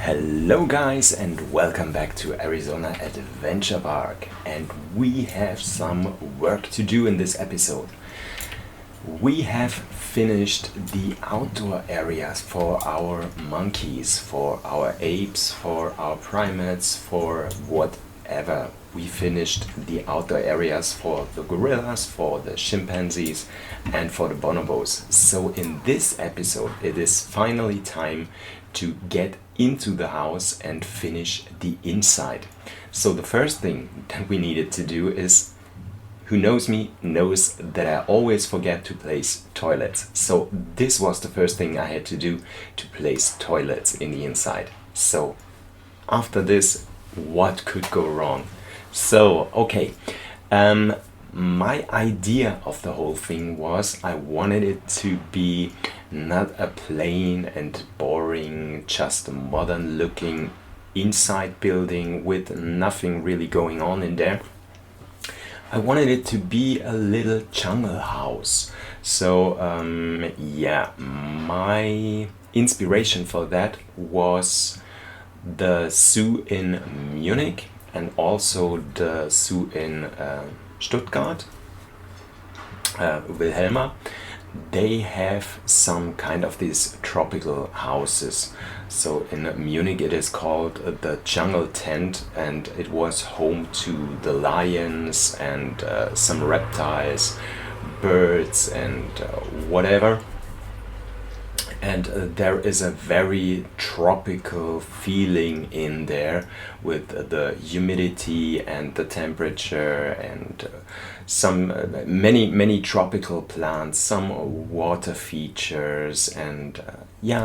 Hello guys and welcome back to Arizona Adventure Park, and we have some work to do in this episode. We have finished the outdoor areas for our monkeys, for our apes, for our primates, for whatever. We finished the outdoor areas for the gorillas, for the chimpanzees, and for the bonobos. So in this episode, it is finally time to get into the house and finish the inside. So the first thing that we needed to do is, who knows me knows that I always forget to place toilets. So this was the first thing I had to do, to place toilets in the inside. So after this, what could go wrong? So, okay, my idea of the whole thing was I wanted it to be not a plain and boring, just a modern looking inside building with nothing really going on in there. I wanted it to be a little jungle house. So, my inspiration for that was the zoo in Munich and also the zoo in Stuttgart, Wilhelma. They have some kind of these tropical houses. So in Munich it is called the jungle tent, and it was home to the lions and some reptiles, birds and whatever. And there is a very tropical feeling in there with the humidity and the temperature and some many tropical plants, some water features, and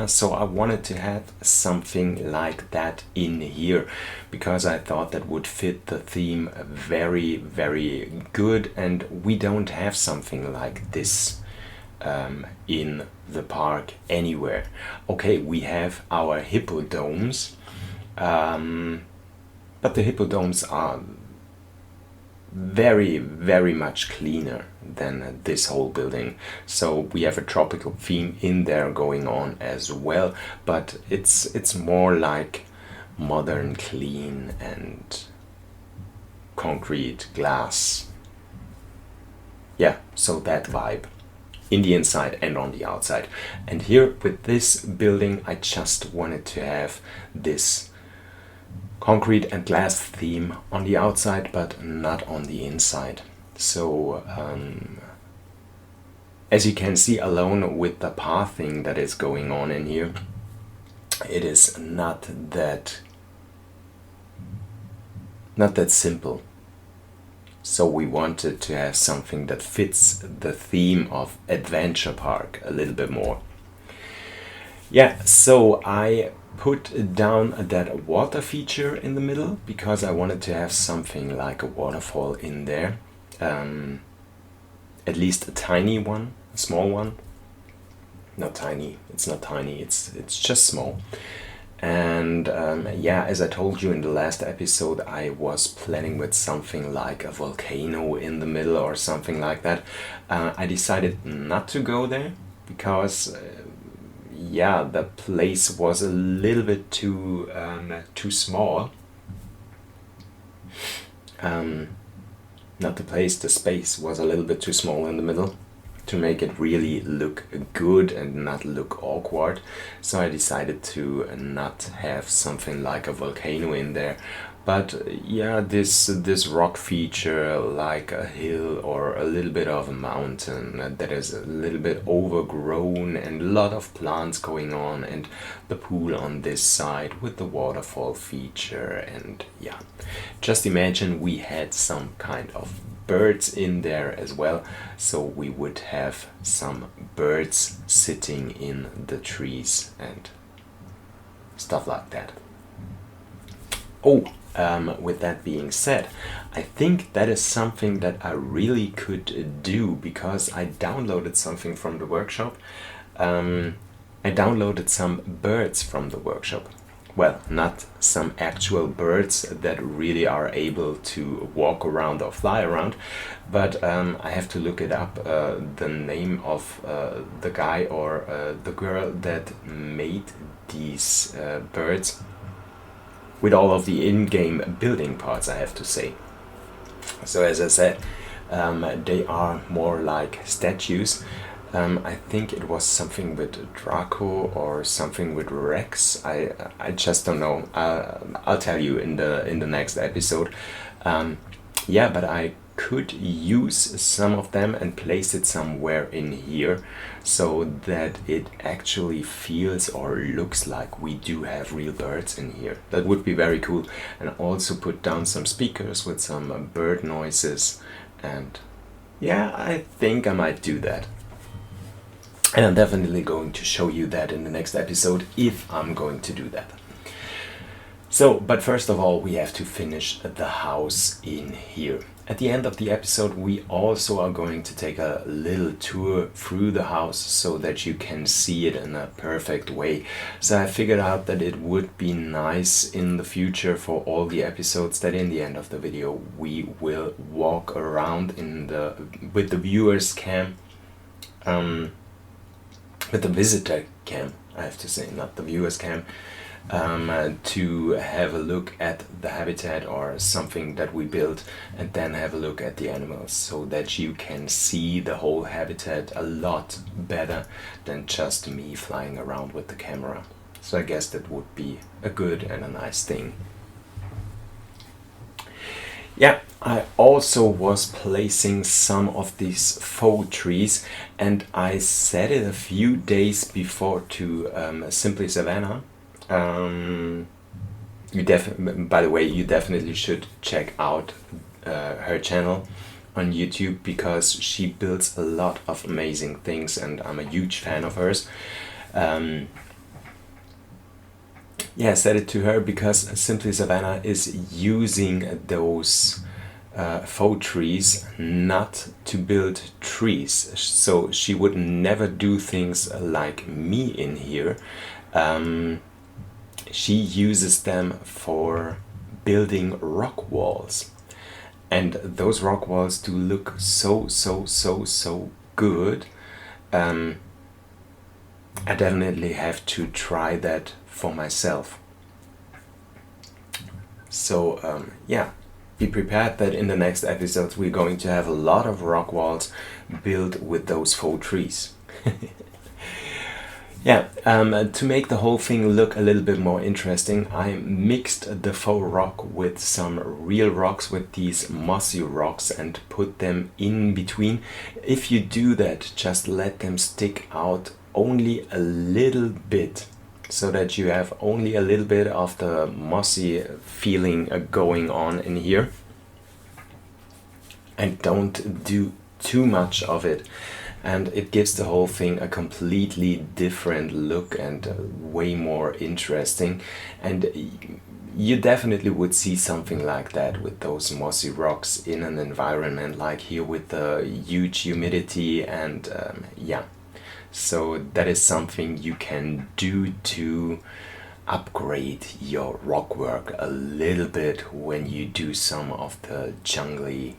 so I wanted to have something like that in here because I thought that would fit the theme very, very good, and we don't have something like this in the park anywhere. Okay, we have our hippodomes, but the hippodomes are very, very much cleaner than this whole building. So we have a tropical theme in there going on as well, but it's more like modern, clean and concrete glass. Yeah, so that vibe in the inside and on the outside. And here with this building, I just wanted to have this concrete and glass theme on the outside, but not on the inside. So as you can see, alone with the pathing that is going on in here, it is not that simple. So we wanted to have something that fits the theme of Adventure Park a little bit more. Yeah, so I put down that water feature in the middle because I wanted to have something like a waterfall in there. At least a tiny one, a small one. Not tiny, it's not tiny, it's just small. And as I told you in the last episode, I was planning with something like a volcano in the middle or something like that. I decided not to go there because the place was a little bit too small. Not the place, the space was a little bit too small in the middle to make it really look good and not look awkward. So I decided to not have something like a volcano in there, but this rock feature like a hill or a little bit of a mountain that is a little bit overgrown and a lot of plants going on, and the pool on this side with the waterfall feature. And just imagine we had some kind of birds in there as well, so we would have some birds sitting in the trees and stuff like that. With that being said, I think that is something that I really could do because I downloaded something from the workshop. I downloaded some birds from the workshop. Well, not some actual birds that really are able to walk around or fly around, but I have to look it up, the name of the guy or the girl that made these birds. with all of the in-game building parts, I have to say. So as I said, they are more like statues. I think it was something with Draco or something with Rex. I just don't know. I'll tell you in the next episode. Yeah, but I could use some of them and place it somewhere in here so that it actually feels or looks like we do have real birds in here. That would be very cool. And also put down some speakers with some bird noises, and yeah, I think I might do that. And I'm definitely going to show you that in the next episode if I'm going to do that. So, but first of all, we have to finish the house in here. At the end of the episode, we also are going to take a little tour through the house so that you can see it in a perfect way. So I figured out that it would be nice in the future for all the episodes that in the end of the video we will walk around with the viewers cam, with the visitor cam, I have to say, not the viewers cam. To have a look at the habitat or something that we built, and then have a look at the animals so that you can see the whole habitat a lot better than just me flying around with the camera. So I guess that would be a good and a nice thing. Yeah, I also was placing some of these faux trees, and I said it a few days before to Simply Savannah. By the way, you definitely should check out her channel on YouTube, because she builds a lot of amazing things and I'm a huge fan of hers. Yeah, I said it to her because Simply Savannah is using those faux trees not to build trees, so she would never do things like me in here. She uses them for building rock walls, and those rock walls do look so good. I definitely have to try that for myself. So yeah, be prepared that in the next episodes we're going to have a lot of rock walls built with those faux trees. Yeah, to make the whole thing look a little bit more interesting, I mixed the faux rock with some real rocks, with these mossy rocks, and put them in between. If you do that, just let them stick out only a little bit, so that you have only a little bit of the mossy feeling going on in here. And don't do too much of it. And it gives the whole thing a completely different look and way more interesting. And you definitely would see something like that with those mossy rocks in an environment like here with the huge humidity and yeah. So that is something you can do to upgrade your rock work a little bit when you do some of the jungly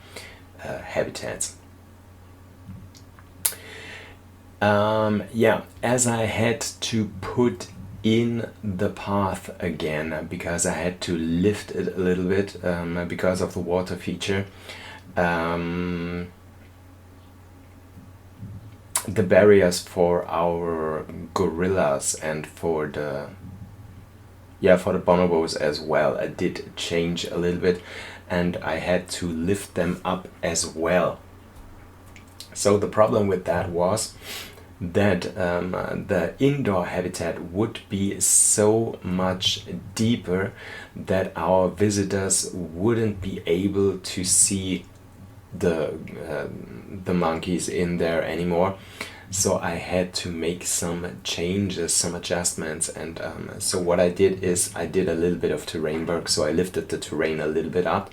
habitats. Yeah, as I had to put in the path again, because I had to lift it a little bit because of the water feature, the barriers for our gorillas and for the bonobos as well, I did change a little bit, and I had to lift them up as well. So the problem with that was that the indoor habitat would be so much deeper that our visitors wouldn't be able to see the monkeys in there anymore. So I had to make some changes, some adjustments, and so what I did is I did a little bit of terrain work. So I lifted the terrain a little bit up,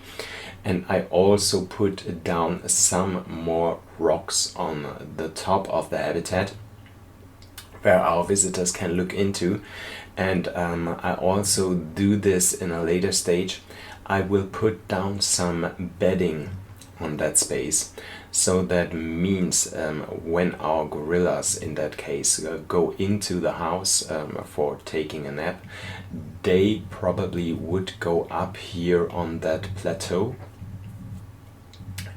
and I also put down some more rocks on the top of the habitat where our visitors can look into. And I also do this in a later stage. I will put down some bedding on that space So that means when our gorillas, in that case, go into the house for taking a nap, they probably would go up here on that plateau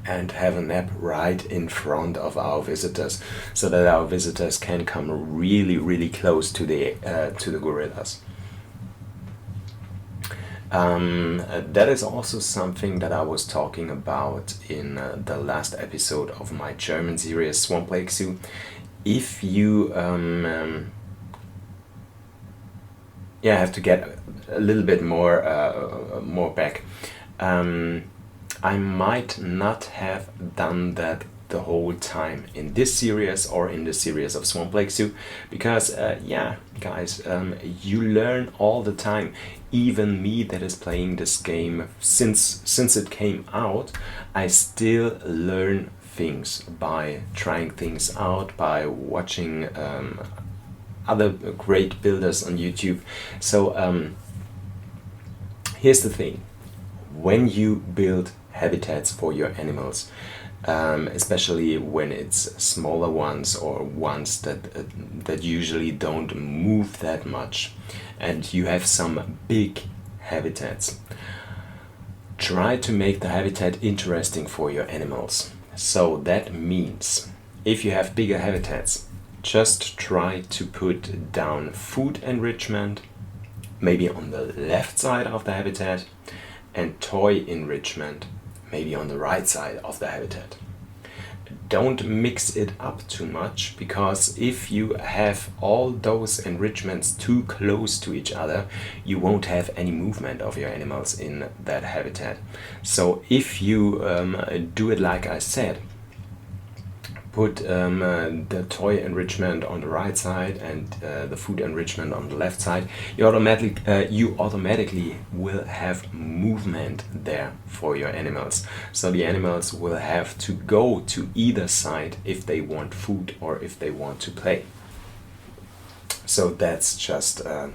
and have a nap right in front of our visitors, so that our visitors can come really, really close to the gorillas. That is also something that I was talking about in the last episode of my German series Swamp Lake Zoo. If you have to get a little bit more back. I might not have done that the whole time in this series or in the series of Swamp Lake Zoo, because guys, you learn all the time. Even me that is playing this game since it came out, I still learn things by trying things out, by watching other great builders on YouTube. So here's the thing: when you build habitats for your animals, especially when it's smaller ones or ones that usually don't move that much, and you have some big habitats, try to make the habitat interesting for your animals. So that means if you have bigger habitats, just try to put down food enrichment, maybe on the left side of the habitat, and toy enrichment maybe on the right side of the habitat. Don't mix it up too much, because if you have all those enrichments too close to each other, you won't have any movement of your animals in that habitat. So if you do it like I said, put the toy enrichment on the right side and the food enrichment on the left side, you automatically will have movement there for your animals. So the animals will have to go to either side if they want food or if they want to play. So that's just a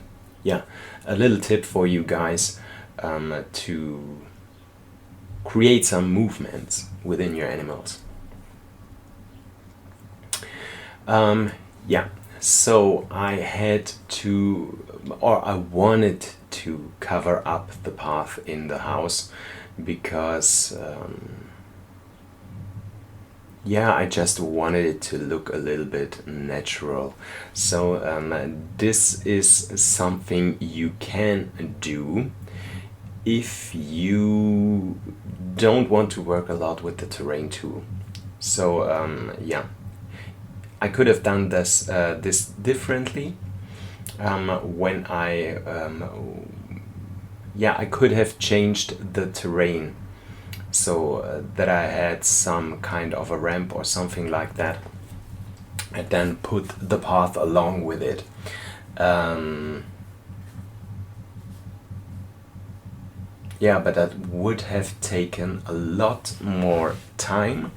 little tip for you guys to create some movements within your animals. So I had to, or I wanted to cover up the path in the house, because I just wanted it to look a little bit natural. So this is something you can do if you don't want to work a lot with the terrain tool. So I could have done this differently when I could have changed the terrain so that I had some kind of a ramp or something like that, and then put the path along with it. But that would have taken a lot more time.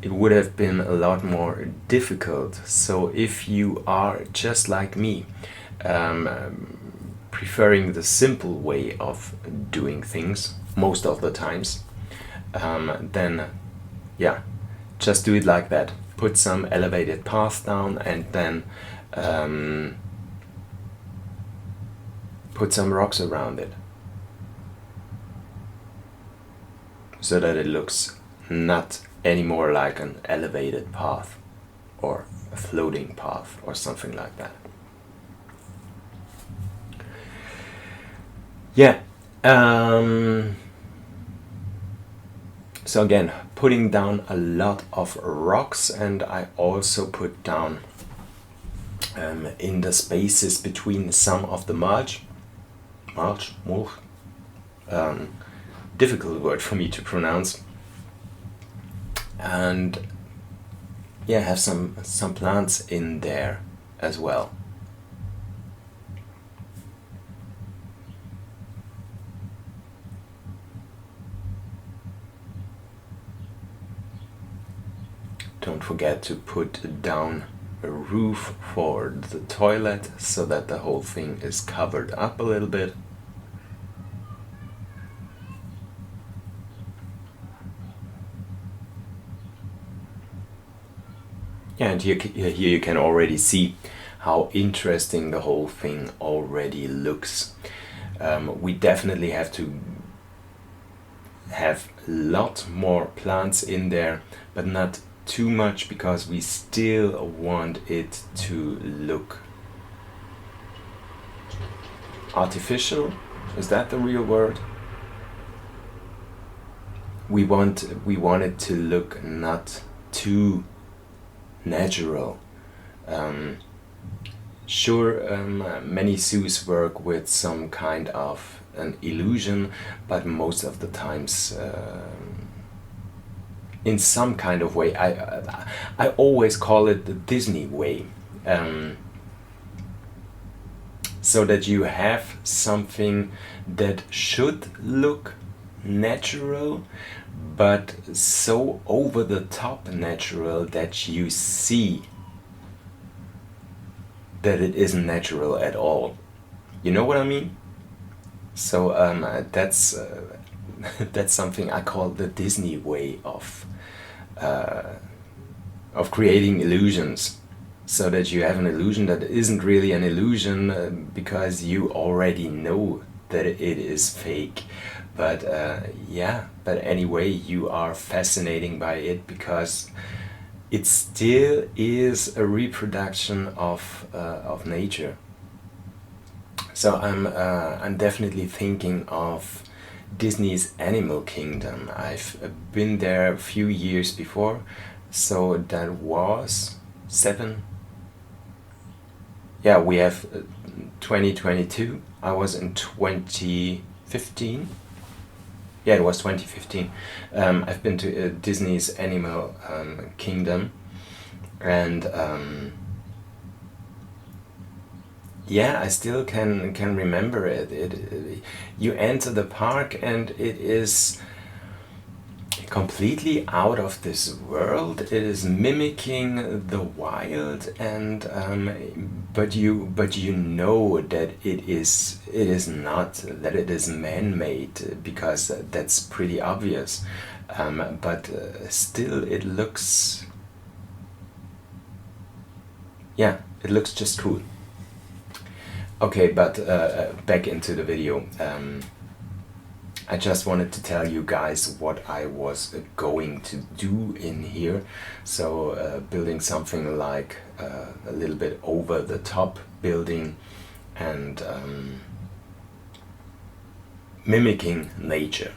It would have been a lot more difficult. So if you are just like me, preferring the simple way of doing things most of the times, then just do it like that. Put some elevated path down, and then put some rocks around it, so that it looks not anymore like an elevated path or a floating path or something like that. So again, putting down a lot of rocks, and I also put down in the spaces between some of the mulch, difficult word for me to pronounce, and have some plants in there as well. Don't forget to put down a roof for the toilet, so that the whole thing is covered up a little bit. Yeah, and here you can already see how interesting the whole thing already looks. We definitely have to have a lot more plants in there, but not too much, because we still want it to look artificial. Is that the real word? We want it to look not too natural. Sure, many zoos work with some kind of an illusion, but most of the times in some kind of way. I always call it the Disney way, so that you have something that should look natural, but so over the top natural that you see that it isn't natural at all. You know what I mean? So that's that's something I call the Disney way of creating illusions, so that you have an illusion that isn't really an illusion, because you already know that it is fake. But but anyway, you are fascinating by it, because it still is a reproduction of nature. So I'm definitely thinking of Disney's Animal Kingdom. I've been there a few years before, so that was 7. Yeah, we have 2022. I was in 2015. Yeah, it was 2015. I've been to Disney's Animal Kingdom, and yeah, I still can remember it. You enter the park and it is completely out of this world. It is mimicking the wild, and but you know that it is not, that it is man-made, because that's pretty obvious. But still, it looks, yeah, it looks just cool. Okay, but back into the video. I just wanted to tell you guys what I was going to do in here. So building something like a little bit over the top building, and mimicking nature.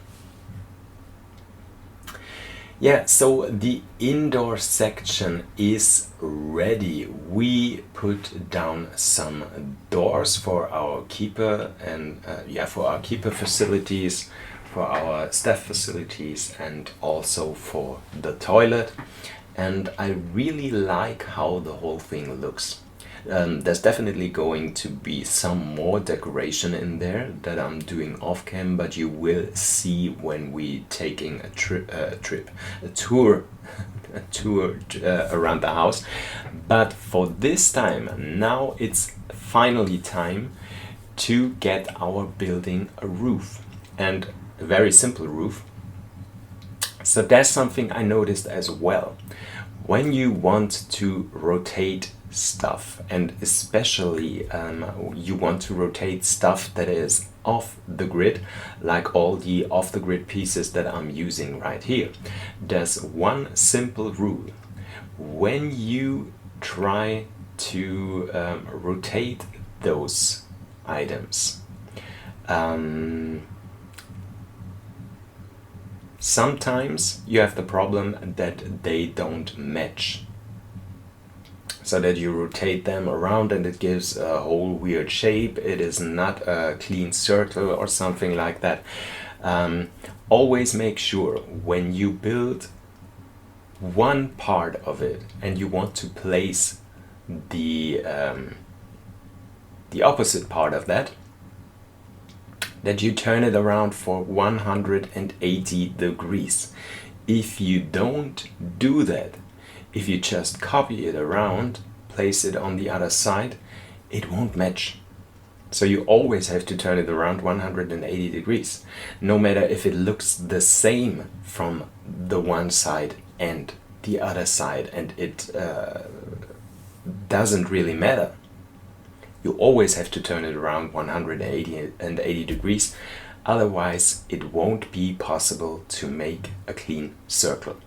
Yeah, so the indoor section is ready. We put down some doors for our keeper, and for our keeper facilities, for our staff facilities, and also for the toilet. And I really like how the whole thing looks. There's definitely going to be some more decoration in there that I'm doing off cam, but you will see when we taking a tour around the house. But for this time, now it's finally time to get our building a roof, and a very simple roof. So that's something I noticed as well. When you want to rotate stuff, and especially you want to rotate stuff that is off the grid, like all the off the grid pieces that I'm using right here, there's one simple rule. When you try to rotate those items, sometimes you have the problem that they don't match, so that you rotate them around and it gives a whole weird shape. It is not a clean circle or something like that. Always make sure when you build one part of it and you want to place the opposite part of that, that you turn it around for 180 degrees. If you don't do that, if you just copy it around, place it on the other side, it won't match. So you always have to turn it around 180 degrees, no matter if it looks the same from the one side and the other side, and it doesn't really matter. You always have to turn it around 180 degrees, otherwise it won't be possible to make a clean circle.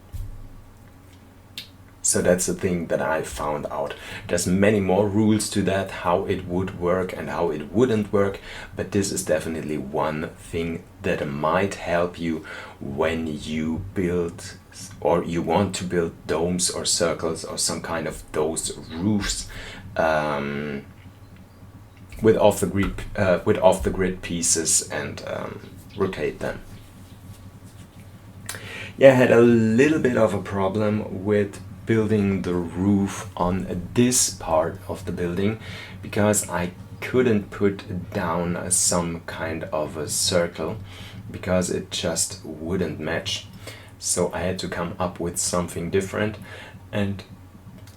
So that's the thing that I found out. There's many more rules to that, how it would work and how it wouldn't work, but this is definitely one thing that might help you when you build or you want to build domes or circles or some kind of those roofs with off the grid pieces and rotate them. Yeah, I had a little bit of a problem with building the roof on this part of the building because I couldn't put down some kind of a circle because it just wouldn't match. So I had to come up with something different, and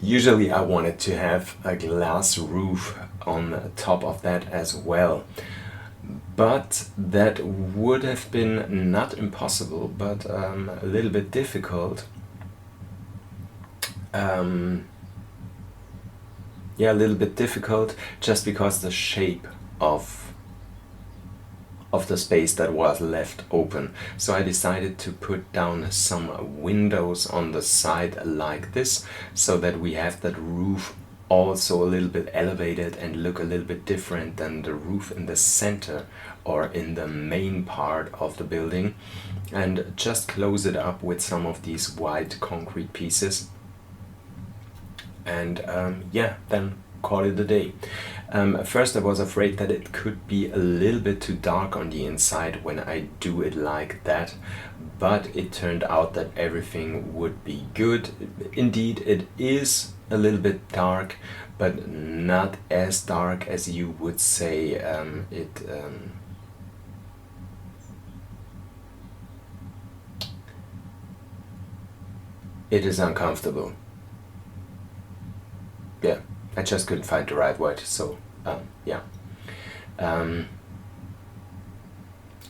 usually I wanted to have a glass roof on top of that as well. But that would have been not impossible, but a little bit difficult. Yeah, a little bit difficult just because the shape of the space that was left open. So I decided to put down some windows on the side like this, so that we have that roof also a little bit elevated and look a little bit different than the roof in the center or in the main part of the building, and just close it up with some of these white concrete pieces. And yeah, then call it a day. First I was afraid that it could be a little bit too dark on the inside when I do it like that, but it turned out that everything would be good. Indeed, it is a little bit dark, but not as dark as you would say it is uncomfortable. Yeah, I just couldn't find the right word, so yeah.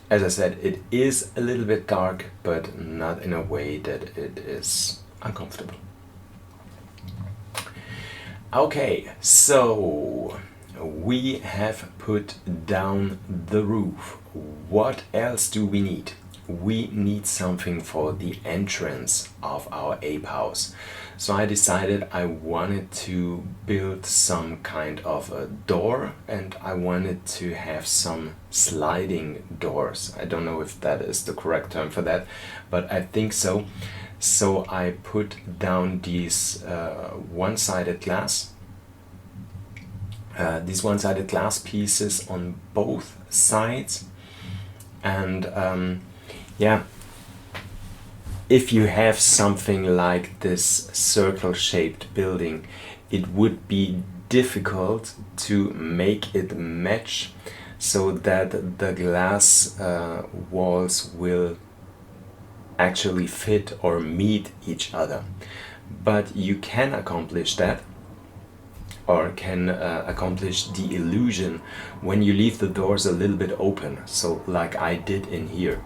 As I said, it is a little bit dark, but not in a way that it is uncomfortable. Okay, so we have put down the roof. What else do we need? We need something for the entrance of our ape house. So I decided I wanted to build some kind of a door, and I wanted to have some sliding doors. I don't know if that is the correct term for that, but I think so. So I put down these one-sided glass pieces on both sides, and yeah, if you have something like this circle-shaped building, it would be difficult to make it match so that the glass walls will actually fit or meet each other. But you can accomplish that, or can accomplish the illusion when you leave the doors a little bit open, so like I did in here.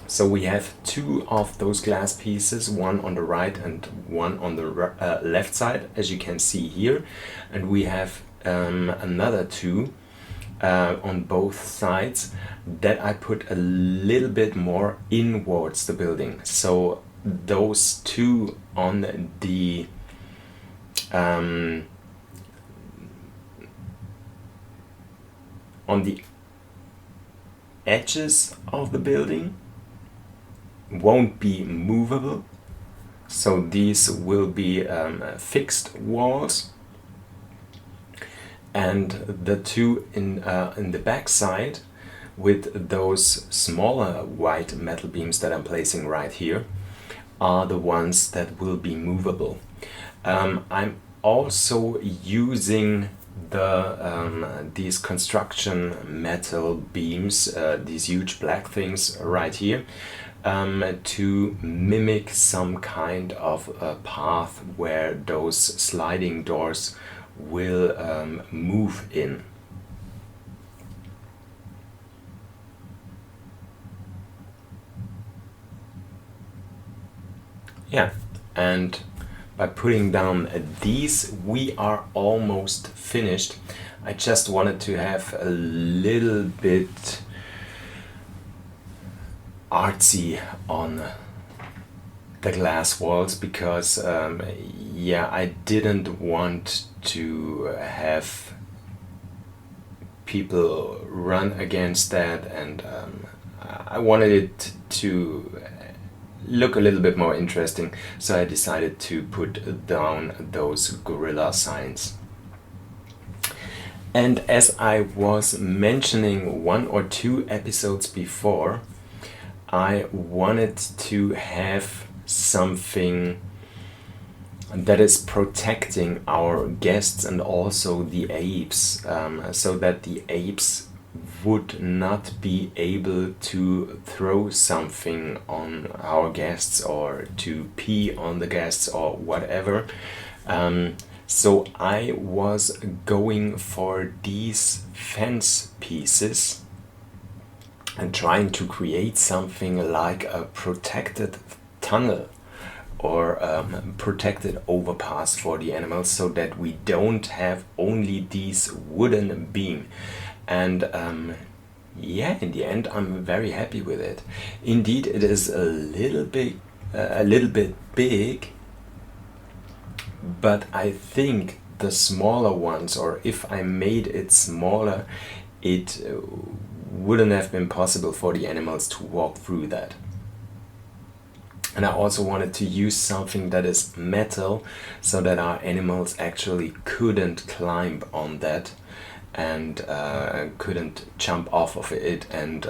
So we have two of those glass pieces, one on the right and one on the left side, as you can see here, and we have another two on both sides that I put a little bit more inwards the building. So those two on the edges of the building won't be movable, so these will be fixed walls, and the two in the back side with those smaller white metal beams that I'm placing right here are the ones that will be movable. I'm also using these construction metal beams, these huge black things right here, to mimic some kind of a path where those sliding doors will move in. Yeah, and by putting down these, we are almost finished. I just wanted to have a little bit artsy on the glass walls because yeah, I didn't want to have people run against that, and I wanted it to look a little bit more interesting, so I decided to put down those gorilla signs. And as I was mentioning 1 or 2 episodes before, I wanted to have something that is protecting our guests and also the apes, so that the apes would not be able to throw something on our guests or to pee on the guests or whatever. So I was going for these fence pieces and trying to create something like a protected tunnel or protected overpass for the animals, so that we don't have only these wooden beam. And yeah, in the end, I'm very happy with it. Indeed, it is a little bit big, but I think the smaller ones, or if I made it smaller, it wouldn't have been possible for the animals to walk through that. And I also wanted to use something that is metal, so that our animals actually couldn't climb on that and couldn't jump off of it and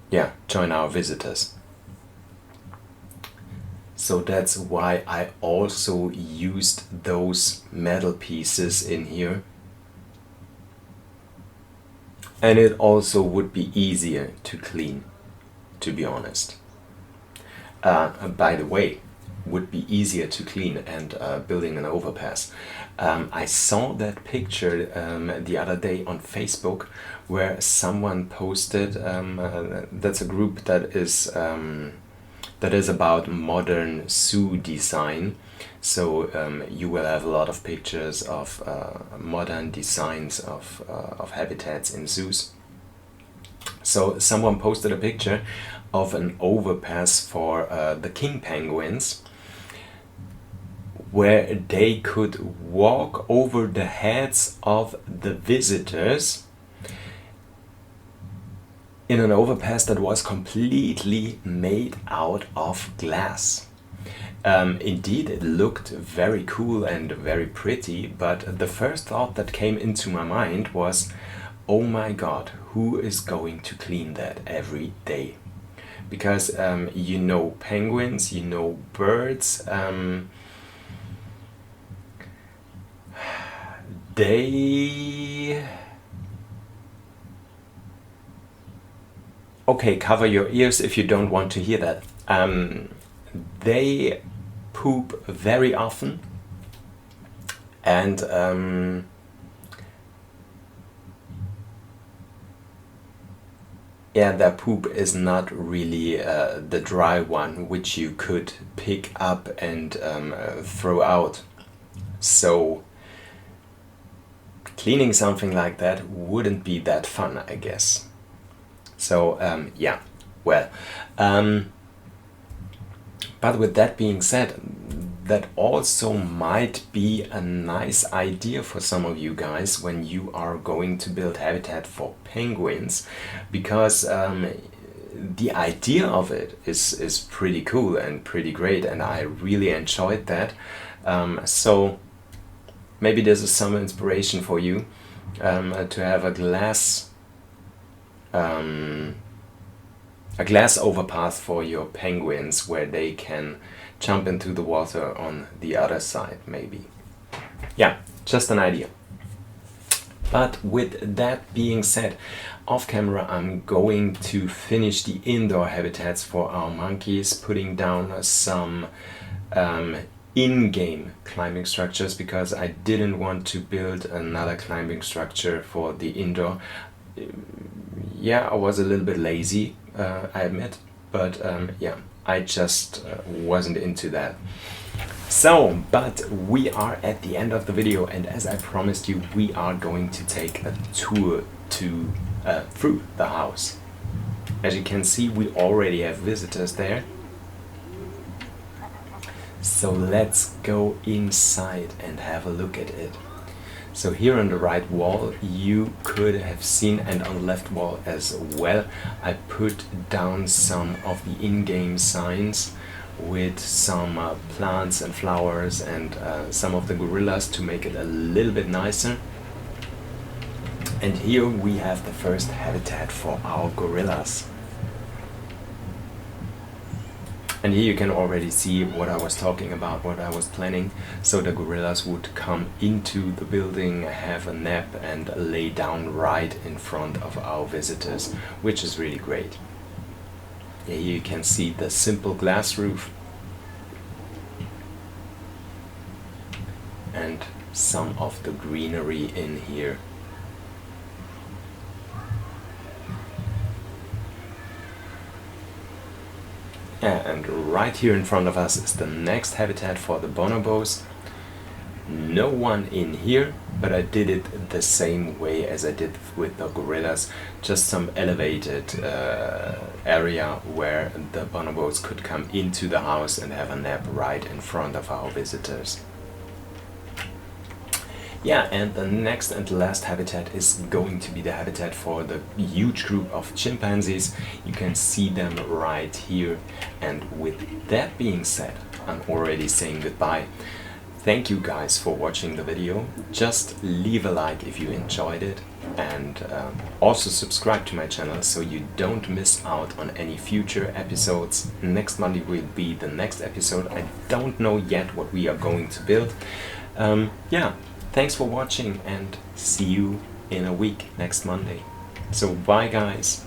yeah, join our visitors. So that's why I also used those metal pieces in here. And it also would be easier to clean, to be honest. By the way, would be easier to clean and building an overpass. I saw that picture the other day on Facebook, where someone posted, that's a group that is about modern zoo design. So you will have a lot of pictures of modern designs of habitats in zoos. So someone posted a picture of an overpass for the king penguins, where they could walk over the heads of the visitors in an overpass that was completely made out of glass. Indeed, it looked very cool and very pretty, but the first thought that came into my mind was, oh my god, who is going to clean that every day? Because you know penguins, you know birds, they... Okay, cover your ears if you don't want to hear that. They poop very often, and yeah, their poop is not really the dry one, which you could pick up and throw out. So cleaning something like that wouldn't be that fun, I guess. So yeah, well, but with that being said, that also might be a nice idea for some of you guys when you are going to build habitat for penguins, because the idea of it is pretty cool and pretty great, and I really enjoyed that. So maybe this is some inspiration for you to have a glass overpass for your penguins, where they can jump into the water on the other side, maybe. Yeah, just an idea. But with that being said, off camera I'm going to finish the indoor habitats for our monkeys, putting down some in-game climbing structures, because I didn't want to build another climbing structure for the indoor. Yeah, I was a little bit lazy, I admit, but yeah, I just wasn't into that. So, but we are at the end of the video, and as I promised you, we are going to take a tour to through the house. As you can see, we already have visitors there. So let's go inside and have a look at it. So here on the right wall you could have seen, and on the left wall as well, I put down some of the in-game signs with some plants and flowers and some of the gorillas to make it a little bit nicer. And here we have the first habitat for our gorillas. And here you can already see what I was talking about, what I was planning. So the gorillas would come into the building, have a nap and lay down right in front of our visitors, which is really great. Here you can see the simple glass roof and some of the greenery in here. And right here in front of us is the next habitat for the bonobos. No one in here, but I did it the same way as I did with the gorillas. Just some elevated area where the bonobos could come into the house and have a nap right in front of our visitors. Yeah, and the next and last habitat is going to be the habitat for the huge group of chimpanzees. You can see them right here. And with that being said, I'm already saying goodbye. Thank you guys for watching the video. Just leave a like if you enjoyed it, and also subscribe to my channel so you don't miss out on any future episodes. Next Monday will be the next episode. I don't know yet what we are going to build. Yeah. Thanks for watching, and see you in a week next Monday. So bye guys.